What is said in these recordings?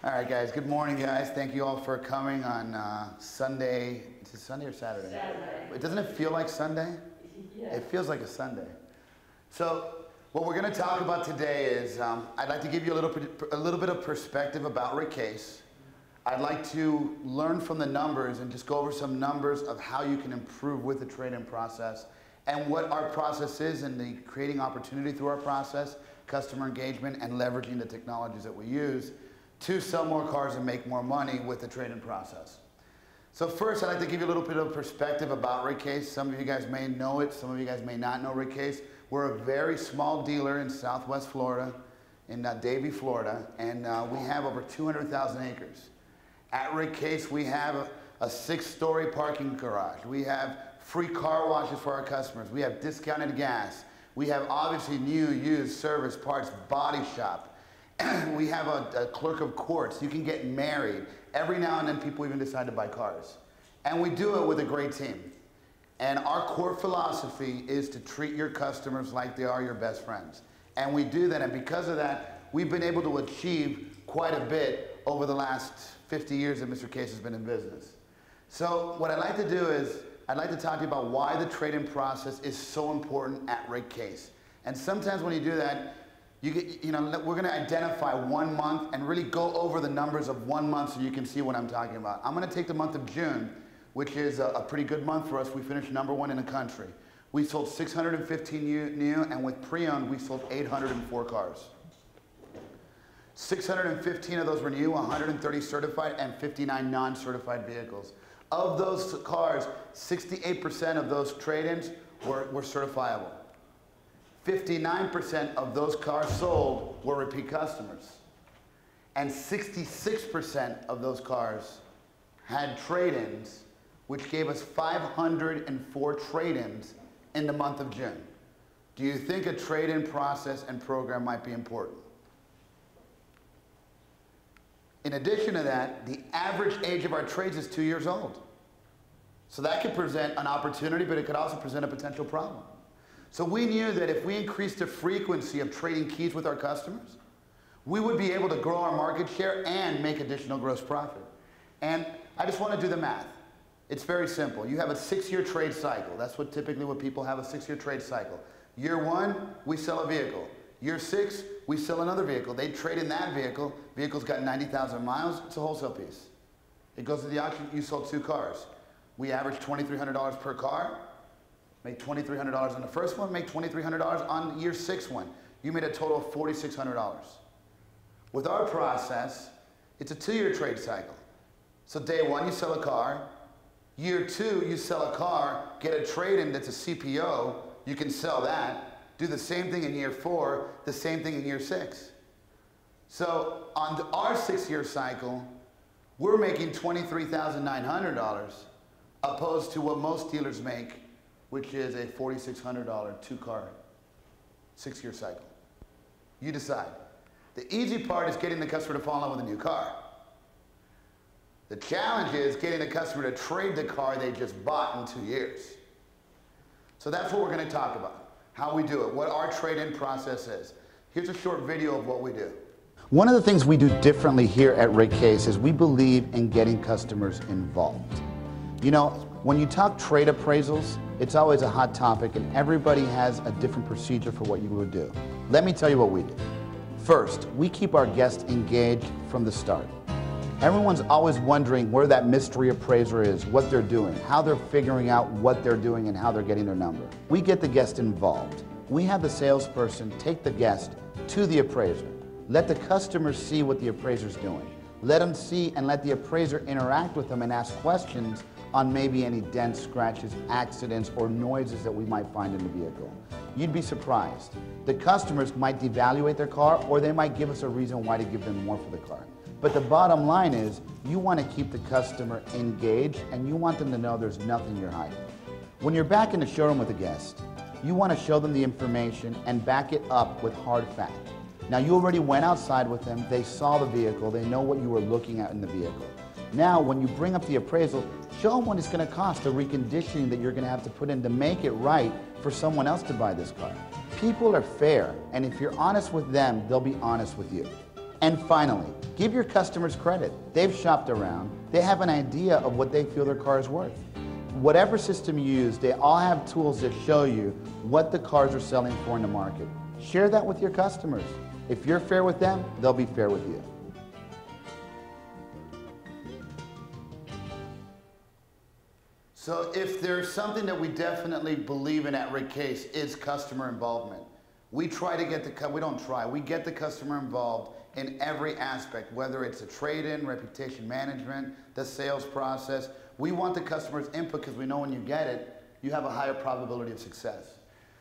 All right, guys. Good morning, guys. Thank you all for coming on Sunday. Is it Sunday or Saturday? Saturday. Doesn't it feel like Sunday? Yeah. It feels like a Sunday. So what we're going to talk about today is I'd like to give you a little bit of perspective about Rick Case. I'd like to learn from the numbers and just go over some numbers of how you can improve with the trade-in process and what our process is and the creating opportunity through our process, customer engagement, and leveraging the technologies that we use to sell more cars and make more money with the trade-in process. So first, I'd like to give you a little bit of perspective about Rick Case. Some of you guys may know it, some of you guys may not know Rick Case. We're a very small dealer in Southwest Florida, in Davie, Florida, and we have over 200,000 acres. At Rick Case, we have a 6-story parking garage. We have free car washes for our customers. We have discounted gas. We have obviously new, used, service, parts, body shop. We have a clerk of courts. You can get married. Every now and then people even decide to buy cars. And we do it with a great team. And our core philosophy is to treat your customers like they are your best friends. And we do that, and because of that, we've been able to achieve quite a bit over the last 50 years that Mr. Case has been in business. So what I'd like to do is, I'd like to talk to you about why the trade-in process is so important at Rick Case. And sometimes when you do that, we're going to identify 1 month and really go over the numbers of 1 month so you can see what I'm talking about. I'm going to take the month of June, which is a pretty good month for us. We finished #1 in the country. We sold 615 new, and with pre-owned, we sold 804 cars. 615 of those were new, 130 certified, and 59 non-certified vehicles. Of those cars, 68% of those trade-ins were certifiable. 59% of those cars sold were repeat customers. And 66% of those cars had trade-ins, which gave us 504 trade-ins in the month of June. Do you think a trade-in process and program might be important? In addition to that, the average age of our trades is 2 years old. So that could present an opportunity, but it could also present a potential problem. So we knew that if we increased the frequency of trading keys with our customers, we would be able to grow our market share and make additional gross profit. And I just want to do the math. It's very simple. You have a 6-year trade cycle. That's what typically what people have, a 6-year trade cycle. Year 1, we sell a vehicle. Year 6, we sell another vehicle. They trade in that vehicle. Vehicle's got 90,000 miles. It's a wholesale piece. It goes to the auction. You sold 2 cars. We average $2,300 per car. Make $2,300 on the first one, make $2,300 on year 6 one. You made a total of $4,600. With our process, it's a 2-year trade cycle. So day 1, you sell a car. Year 2, you sell a car, get a trade-in that's a CPO, you can sell that. Do the same thing in year 4, the same thing in year 6. So on our 6-year cycle, we're making $23,900 opposed to what most dealers make, which is a $4,600 2-car 6-year cycle. You decide. The easy part is getting the customer to fall in love with a new car. The challenge is getting the customer to trade the car they just bought in 2 years. So that's what we're going to talk about, how we do it, what our trade-in process is. Here's a short video of what we do. One of the things we do differently here at Rick Case is we believe in getting customers involved. You know, when you talk trade appraisals, it's always a hot topic and everybody has a different procedure for what you would do. Let me tell you what we do. First, we keep our guests engaged from the start. Everyone's always wondering where that mystery appraiser is, what they're doing, how they're figuring out what they're doing and how they're getting their number. We get the guest involved. We have the salesperson take the guest to the appraiser. Let the customer see what the appraiser's doing. Let them see and let the appraiser interact with them and ask questions on maybe any dents, scratches, accidents, or noises that we might find in the vehicle. You'd be surprised. The customers might devaluate their car, or they might give us a reason why to give them more for the car. But the bottom line is, you want to keep the customer engaged, and you want them to know there's nothing you're hiding. When you're back in the showroom with a guest, you want to show them the information and back it up with hard fact. Now, you already went outside with them, they saw the vehicle, they know what you were looking at in the vehicle. Now, when you bring up the appraisal, show them what it's going to cost, the reconditioning that you're going to have to put in to make it right for someone else to buy this car. People are fair, and if you're honest with them, they'll be honest with you. And finally, give your customers credit. They've shopped around. They have an idea of what they feel their car is worth. Whatever system you use, they all have tools that show you what the cars are selling for in the market. Share that with your customers. If you're fair with them, they'll be fair with you. So if there's something that we definitely believe in at Rick Case, is customer involvement. We try to get we get the customer involved in every aspect, whether it's a trade-in, reputation management, the sales process. We want the customer's input because we know when you get it, you have a higher probability of success.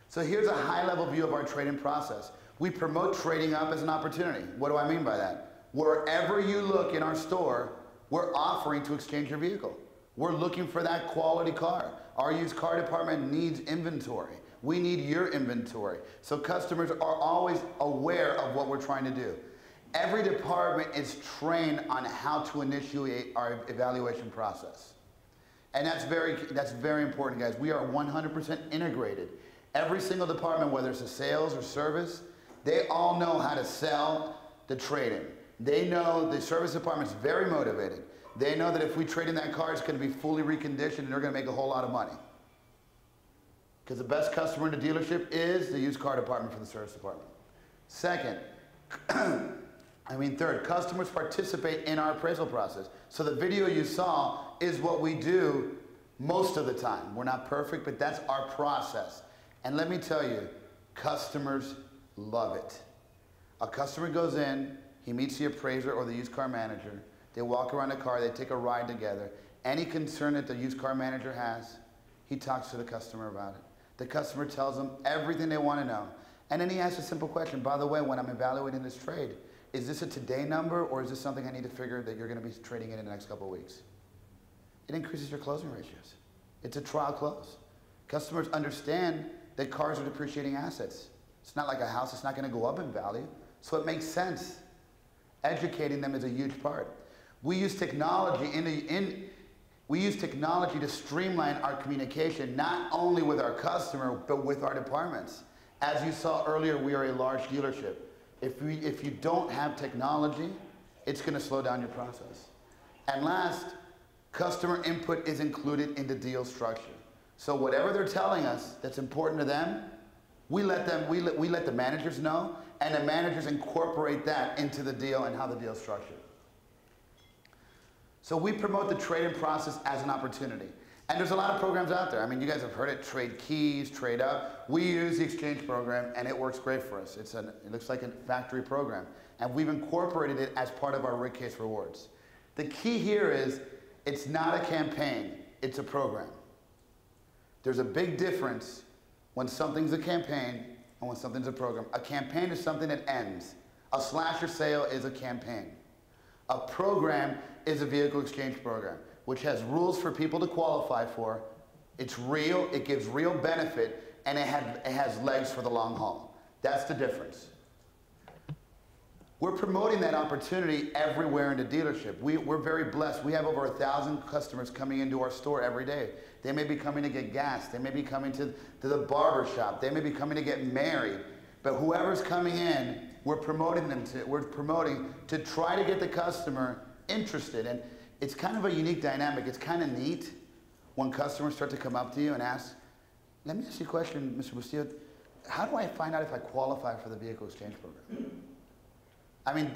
So here's a high-level view of our trade-in process. We promote trading up as an opportunity. What do I mean by that? Wherever you look in our store, we're offering to exchange your vehicle. We're looking for that quality car. Our used car department needs inventory. We need your inventory. So customers are always aware of what we're trying to do. Every department is trained on how to initiate our evaluation process. And that's very important, guys. We are 100% integrated. Every single department, whether it's a sales or service, they all know how to sell the trade-in. They know the service department's very motivated. They know that if we trade in that car, it's going to be fully reconditioned and they're going to make a whole lot of money. Because the best customer in the dealership is the used car department for the service department. Second, third, customers participate in our appraisal process. So the video you saw is what we do most of the time. We're not perfect, but that's our process. And let me tell you, customers love it. A customer goes in, he meets the appraiser or the used car manager, they walk around the car, they take a ride together. Any concern that the used car manager has, he talks to the customer about it. The customer tells them everything they want to know. And then he asks a simple question, by the way, when I'm evaluating this trade, is this a today number or is this something I need to figure that you're going to be trading in the next couple of weeks? It increases your closing ratios. It's a trial close. Customers understand that cars are depreciating assets. It's not like a house, it's not going to go up in value. So it makes sense. Educating them is a huge part. We use technology to streamline our communication, not only with our customer, but with our departments. As you saw earlier, we are a large dealership. If you don't have technology, it's going to slow down your process. And last, customer input is included in the deal structure. So whatever they're telling us that's important to them, we let the managers know, and the managers incorporate that into the deal and how the deal is structured. So we promote the trade-in process as an opportunity. And there's a lot of programs out there. I mean, you guys have heard it, trade keys, trade up. We use the exchange program, and it works great for us. It looks like a factory program. And we've incorporated it as part of our Rick Case Rewards. The key here is it's not a campaign, it's a program. There's a big difference when something's a campaign and when something's a program. A campaign is something that ends. A slasher sale is a campaign. A program is a vehicle exchange program, which has rules for people to qualify for. It's real, it gives real benefit, and it has legs for the long haul. That's the difference. We're promoting that opportunity everywhere in the dealership. We're very blessed. We have over 1,000 customers coming into our store every day. They may be coming to get gas. They may be coming to the barber shop. They may be coming to get married. But whoever's coming in, we're promoting to try to get the customer interested. And it's kind of a unique dynamic. It's kind of neat when customers start to come up to you and ask, let me ask you a question, Mr. Bustillo. How do I find out if I qualify for the vehicle exchange program? I mean,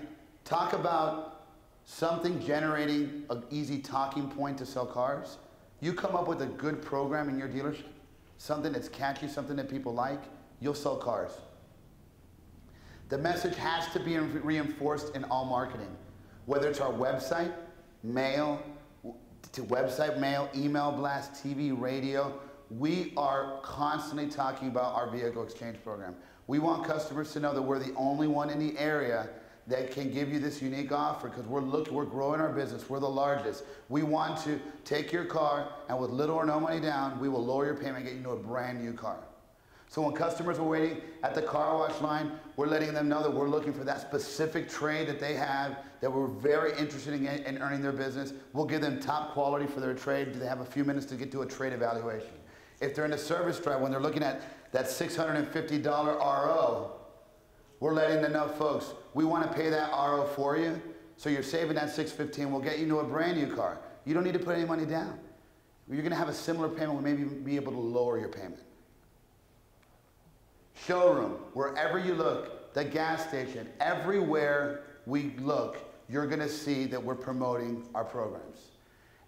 talk about something generating an easy talking point to sell cars. You come up with a good program in your dealership, something that's catchy, something that people like, you'll sell cars. The message has to be reinforced in all marketing, whether it's our website, mail, email blast, TV, radio. We are constantly talking about our vehicle exchange program. We want customers to know that we're the only one in the area that can give you this unique offer because we're growing our business. We're the largest. We want to take your car and with little or no money down, we will lower your payment and get you into a brand new car. So when customers are waiting at the car wash line, we're letting them know that we're looking for that specific trade that they have, that we're very interested in earning their business. We'll give them top quality for their trade. Do they have a few minutes to get to a trade evaluation? If they're in a service drive, when they're looking at that $650 RO, we're letting them know, folks, we want to pay that RO for you, so you're saving that $615. We'll get you into a brand new car. You don't need to put any money down. You're going to have a similar payment. We'll maybe be able to lower your payment. Showroom, wherever you look, the gas station, everywhere we look, you're going to see that we're promoting our programs.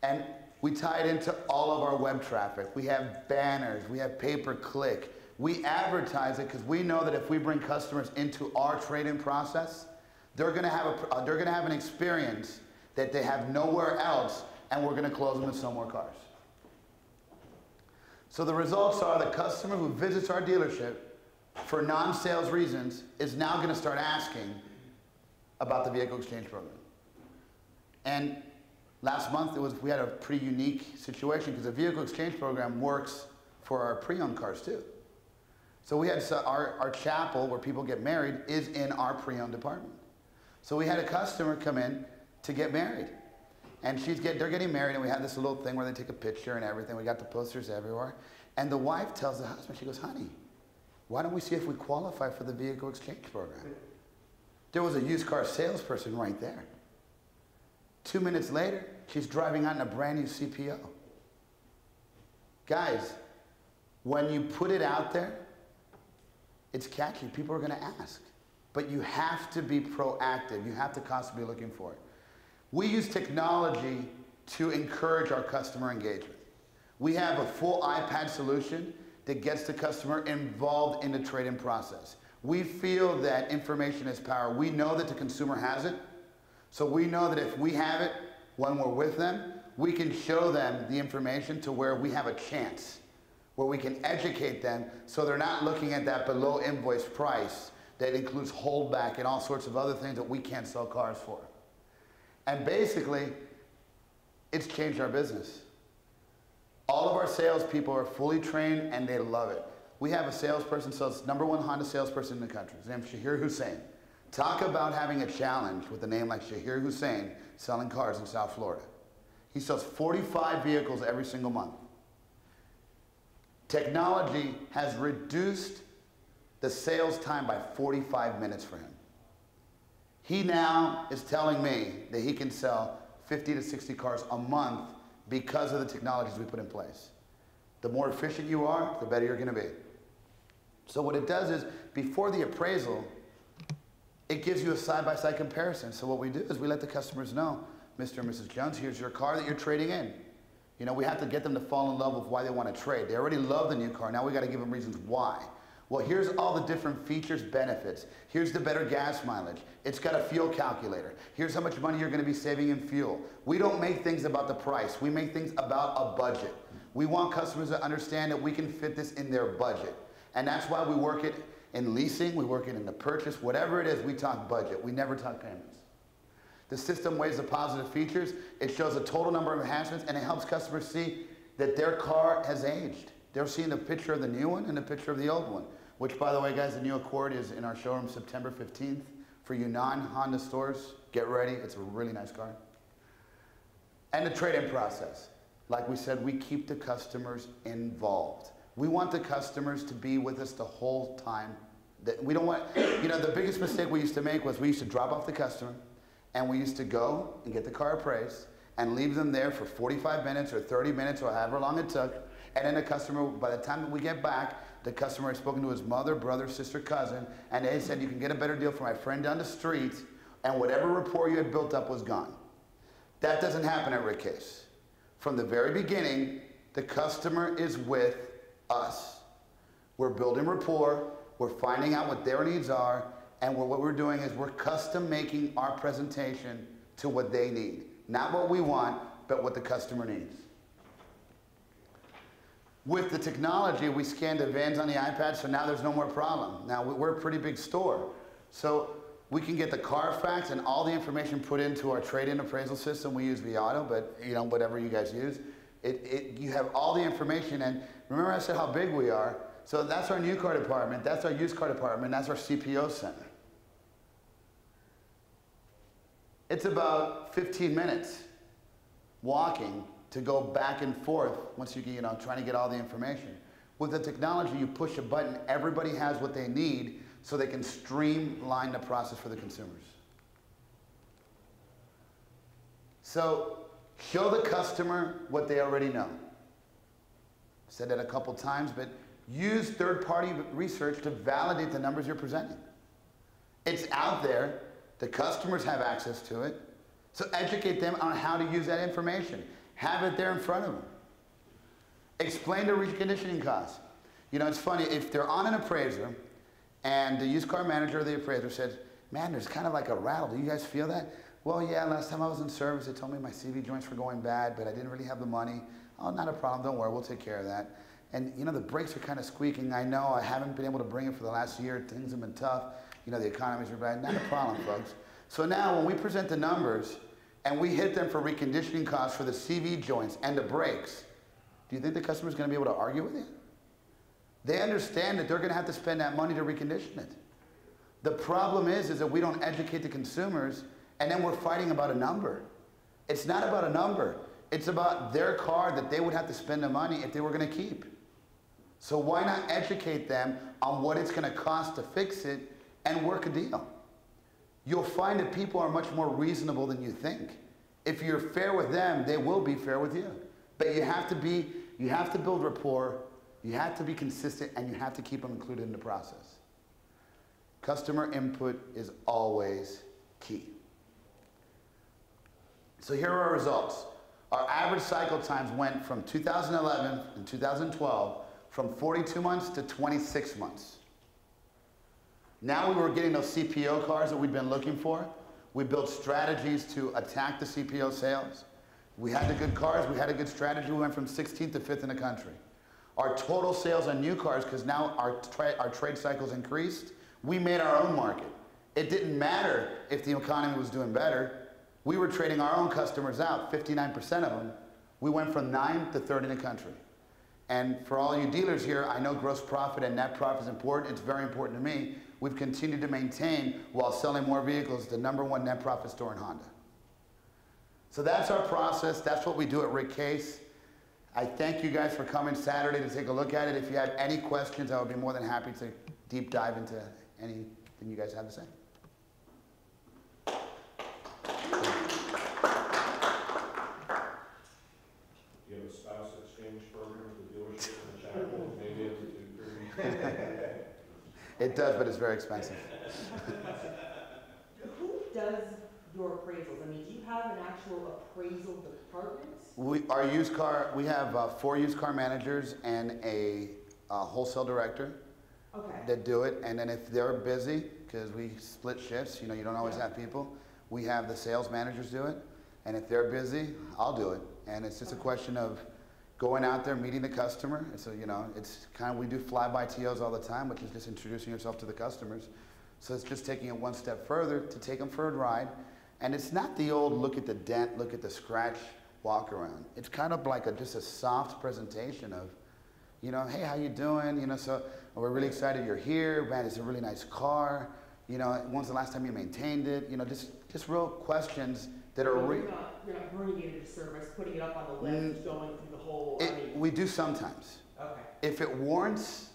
And we tie it into all of our web traffic. We have banners, we have pay-per-click. We advertise it because we know that if we bring customers into our trade-in process, they're going to have an experience that they have nowhere else, and we're going to close them and sell more cars. So the results are the customer who visits our dealership for non-sales reasons is now going to start asking about the vehicle exchange program. And last month we had a pretty unique situation because the vehicle exchange program works for our pre-owned cars too. So we had our chapel where people get married is in our pre-owned department. So we had a customer come in to get married. And they're getting married, and we had this little thing where they take a picture and everything. We got the posters everywhere. And the wife tells the husband, she goes, honey, why don't we see if we qualify for the vehicle exchange program? There was a used car salesperson right there. 2 minutes later, she's driving out in a brand new CPO. Guys, when you put it out there, it's catchy. People are going to ask. But you have to be proactive. You have to constantly be looking for it. We use technology to encourage our customer engagement. We have a full iPad solution that gets the customer involved in the trade-in process. We feel that information is power. We know that the consumer has it. So we know that if we have it when we're with them, we can show them the information to where we have a chance, where we can educate them so they're not looking at that below invoice price that includes holdback and all sorts of other things that we can't sell cars for. And basically, it's changed our business. All of our salespeople are fully trained and they love it. We have a salesperson, so it's #1 Honda salesperson in the country. His name is Shahir Hussain. Talk about having a challenge with a name like Shahir Hussain selling cars in South Florida. He sells 45 vehicles every single month. Technology has reduced the sales time by 45 minutes for him. He now is telling me that he can sell 50 to 60 cars a month because of the technologies we put in place. The more efficient you are, the better you're going to be. So what it does is, before the appraisal, it gives you a side-by-side comparison. So what we do is we let the customers know, Mr. and Mrs. Jones, here's your car that you're trading in. You know, we have to get them to fall in love with why they want to trade. They already love the new car. Now we got to give them reasons why. Well, here's all the different features, benefits. Here's the better gas mileage. It's got a fuel calculator. Here's how much money you're going to be saving in fuel. We don't make things about the price. We make things about a budget. We want customers to understand that we can fit this in their budget. And that's why we work it in leasing, we work it in the purchase, whatever it is, we talk budget. We never talk payments. The system weighs the positive features. It shows a total number of enhancements, and it helps customers see that their car has aged. They're seeing the picture of the new one and the picture of the old one. Which, by the way, guys, the new Accord is in our showroom September 15th. For you non-Honda stores, get ready. It's a really nice car. And the trade-in process. Like we said, we keep the customers involved. We want the customers to be with us the whole time. We don't want, you know, the biggest mistake we used to make was we used to drop off the customer and we used to go and get the car appraised and leave them there for 45 minutes or 30 minutes or however long it took. And then the customer, by the time that we get back, the customer had spoken to his mother, brother, sister, cousin, and they said, you can get a better deal from my friend down the street, and whatever rapport you had built up was gone. That doesn't happen at Rick Case. From the very beginning, the customer is with us. We're building rapport, we're finding out what their needs are, and what we're doing is we're custom making our presentation to what they need. Not what we want, but what the customer needs. With the technology, we scan the vans on the iPad, so now there's no more problem. Now, we're a pretty big store. So we can get the Carfax and all the information put into our trade-in appraisal system. We use Viato, but you know, whatever you guys use. You have all the information, and remember I said how big we are. So that's our new car department, that's our used car department, that's our CPO center. It's about 15 minutes walking to go back and forth once you get, trying to get all the information. With the technology, you push a button, everybody has what they need, so they can streamline the process for the consumers. So show the customer what they already know. I've said that a couple times, but use third-party research to validate the numbers you're presenting. It's out there. The customers have access to it. So educate them on how to use that information. Have it there in front of them. Explain the reconditioning costs. You know, it's funny, if they're on an appraiser and the used car manager or the appraiser says, man, there's kind of like a rattle. Do you guys feel that? Well, yeah, last time I was in service, they told me my CV joints were going bad, but I didn't really have the money. Oh, not a problem, don't worry, we'll take care of that. And you know, the brakes are kind of squeaking. I know I haven't been able to bring it for the last year. Things have been tough. You know, the economies are bad. Not a problem, folks. So now when we present the numbers and we hit them for reconditioning costs for the CV joints and the brakes, do you think the customer's going to be able to argue with you? They understand that they're going to have to spend that money to recondition it. The problem is that we don't educate the consumers, and then we're fighting about a number. It's not about a number. It's about their car that they would have to spend the money if they were going to keep. So why not educate them on what it's going to cost to fix it and work a deal? You'll find that people are much more reasonable than you think. If you're fair with them, they will be fair with you. But you have to build rapport, you have to be consistent, and you have to keep them included in the process. Customer input is always key. So here are our results. Our average cycle times went from 2011 and 2012 from 42 months to 26 months. Now we were getting those CPO cars that we've been looking for. We built strategies to attack the CPO sales. We had the good cars, we had a good strategy. We went from 16th to 5th in the country. Our total sales on new cars, because now our trade cycles increased, we made our own market. It didn't matter if the economy was doing better. We were trading our own customers out, 59% of them. We went from 9 to 3rd in the country. And for all you dealers here, I know gross profit and net profit is important. It's very important to me. We've continued to maintain, while selling more vehicles, the #1 net profit store in Honda. So that's our process. That's what we do at Rick Case. I thank you guys for coming Saturday to take a look at it. If you have any questions, I would be more than happy to deep dive into anything you guys have to say. Do you have a spouse exchange program with the dealership in the chapel? Maybe it's It does, but it's very expensive. Who does your appraisals? I mean, do you have an actual appraisal department? We have 4 used car managers and a wholesale director that do it. And then if they're busy, because we split shifts, you know, you don't always have people, we have the sales managers do it. And if they're busy, I'll do it. And it's just a question of going out there, meeting the customer. So, you know, it's kind of, we do fly-by TOs all the time, which is just introducing yourself to the customers. So it's just taking it one step further to take them for a ride. And it's not the old look at the dent, look at the scratch, walk around. It's kind of like just a soft presentation of, you know, hey, how you doing? You know, so we're really excited you're here. Man, it's a really nice car. You know, when's the last time you maintained it? You know, just real questions that are You're not bringing it into service, putting it up on the lift, going through the whole. We do sometimes. Okay. If it warrants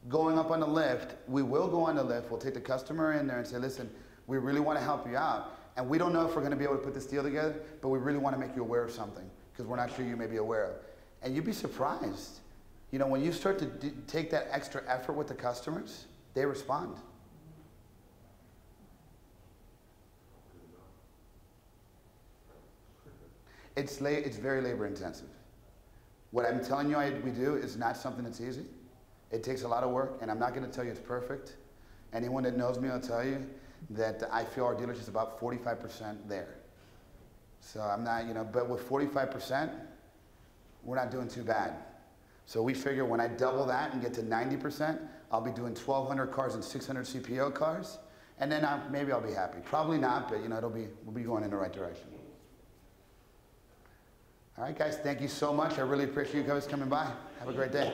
going up on the lift, we will go on the lift. We'll take the customer in there and say, listen, we really want to help you out. And we don't know if we're going to be able to put this deal together, but we really want to make you aware of something because we're not sure you may be aware of. And you'd be surprised. You know, when you start to take that extra effort with the customers, they respond. It's very labor intensive. What I'm telling you we do is not something that's easy. It takes a lot of work, and I'm not going to tell you it's perfect. Anyone that knows me will tell you that I feel our dealership is about 45% there. So I'm not, you know, but with 45%, we're not doing too bad. So we figure when I double that and get to 90%, I'll be doing 1,200 cars and 600 CPO cars, and then maybe I'll be happy. Probably not, but you know, we'll be going in the right direction. All right, guys, thank you so much. I really appreciate you guys coming by. Have a great day.